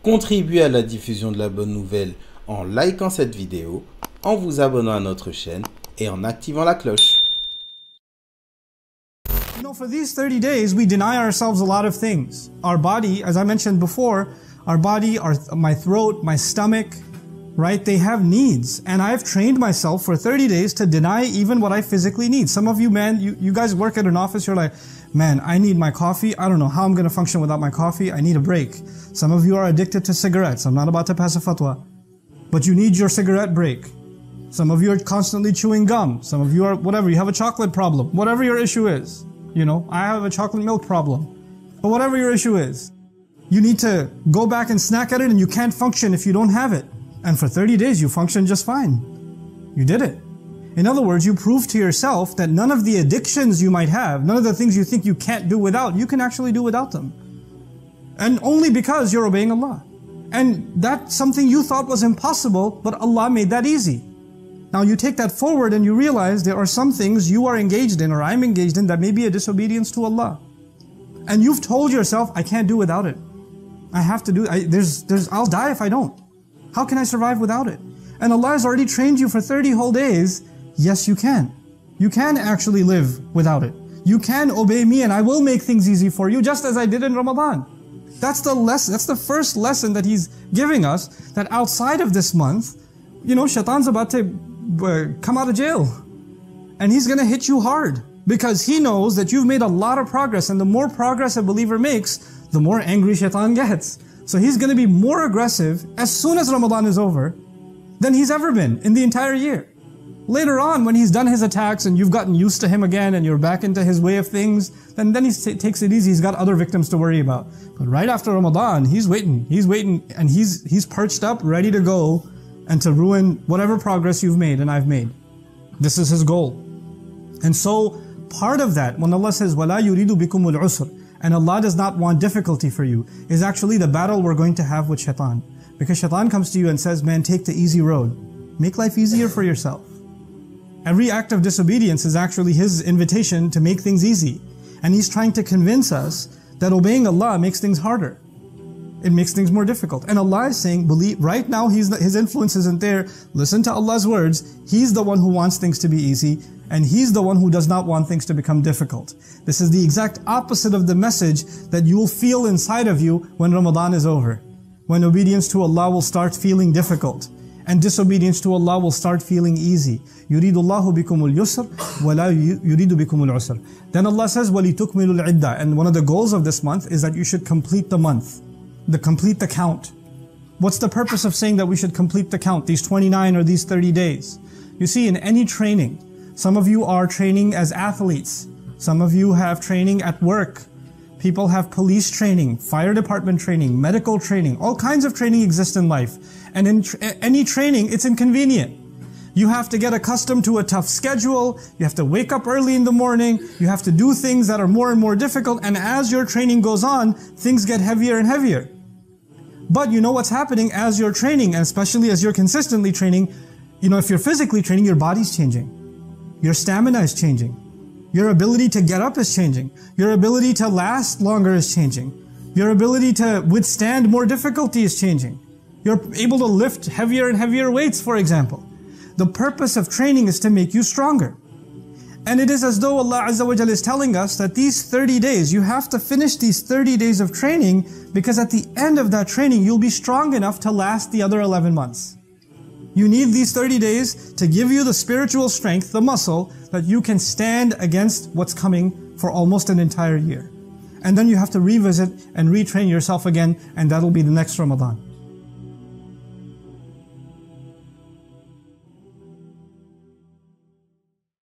Contribuez à la diffusion de la bonne nouvelle en likant cette vidéo, en vous abonnant à notre chaîne et en activant la cloche. You know, for these 30 days, we deny ourselves a lot of things. Our body, as I mentioned before, our body, my throat, my stomach, right? They have needs. And I've trained myself for 30 days to deny even what I physically need. Some of you, man, you guys work at an office, you're like, man, I need my coffee. I don't know how I'm going to function without my coffee. I need a break. Some of you are addicted to cigarettes. I'm not about to pass a fatwa. But you need your cigarette break. Some of you are constantly chewing gum. Some of you are, whatever, you have a chocolate problem. Whatever your issue is. You know, I have a chocolate milk problem. But whatever your issue is, you need to go back and snack at it, and you can't function if you don't have it. And for 30 days, you functioned just fine. You did it. In other words, you proved to yourself that none of the addictions you might have, none of the things you think you can't do without, you can actually do without them. And only because you're obeying Allah. And that's something you thought was impossible, but Allah made that easy. Now you take that forward and you realize there are some things you are engaged in or I'm engaged in that may be a disobedience to Allah. And you've told yourself, I can't do without it. I have to do, I'll die if I don't. How can I survive without it? And Allah has already trained you for 30 whole days. Yes, you can. You can actually live without it. You can obey me and I will make things easy for you, just as I did in Ramadan. That's the lesson, that's the first lesson that He's giving us, that outside of this month, you know, Shaytan's about to come out of jail. And he's going to hit you hard. Because he knows that you've made a lot of progress. And the more progress a believer makes, the more angry Shaytan gets. So he's going to be more aggressive as soon as Ramadan is over than he's ever been in the entire year. Later on, when he's done his attacks and you've gotten used to him again and you're back into his way of things, then he takes it easy. He's got other victims to worry about. But right after Ramadan, he's waiting, and he's perched up, ready to go and to ruin whatever progress you've made and I've made. This is his goal. And so, part of that, when Allah says, وَلَا يُرِيدُ بِكُمُ الْعُسْرِ, and Allah does not want difficulty for you, is actually the battle we're going to have with Shaytan. Because Shaytan comes to you and says, man, take the easy road. Make life easier for yourself. Every act of disobedience is actually his invitation to make things easy. And he's trying to convince us that obeying Allah makes things harder. It makes things more difficult. And Allah is saying, believe, right now His influence isn't there. Listen to Allah's words. He's the one who wants things to be easy. And He's the one who does not want things to become difficult. This is the exact opposite of the message that you will feel inside of you when Ramadan is over. When obedience to Allah will start feeling difficult. And disobedience to Allah will start feeling easy. يُرِيدُ اللَّهُ بِكُمُ الْيُسْرِ وَلَا يُرِيدُ بِكُمُ الْعُسْرِ. Then Allah says, وَلِتُكْمِلُ الْعِدَّةِ. And one of the goals of this month is that you should complete the month. Complete the count. What's the purpose of saying that we should complete the count, these 29 or these 30 days? You see, in any training, some of you are training as athletes. Some of you have training at work. People have police training, fire department training, medical training. All kinds of training exist in life. And in any training, it's inconvenient. You have to get accustomed to a tough schedule. You have to wake up early in the morning. You have to do things that are more and more difficult. And as your training goes on, things get heavier and heavier. But you know what's happening as you're training, and especially as you're consistently training, you know, if you're physically training, your body's changing. Your stamina is changing. Your ability to get up is changing. Your ability to last longer is changing. Your ability to withstand more difficulty is changing. You're able to lift heavier and heavier weights, for example. The purpose of training is to make you stronger. And it is as though Allah Azza wa Jalla is telling us that these 30 days, you have to finish these 30 days of training, because at the end of that training, you'll be strong enough to last the other 11 months. You need these 30 days to give you the spiritual strength, the muscle, that you can stand against what's coming for almost an entire year. And then you have to revisit and retrain yourself again, and that'll be the next Ramadan.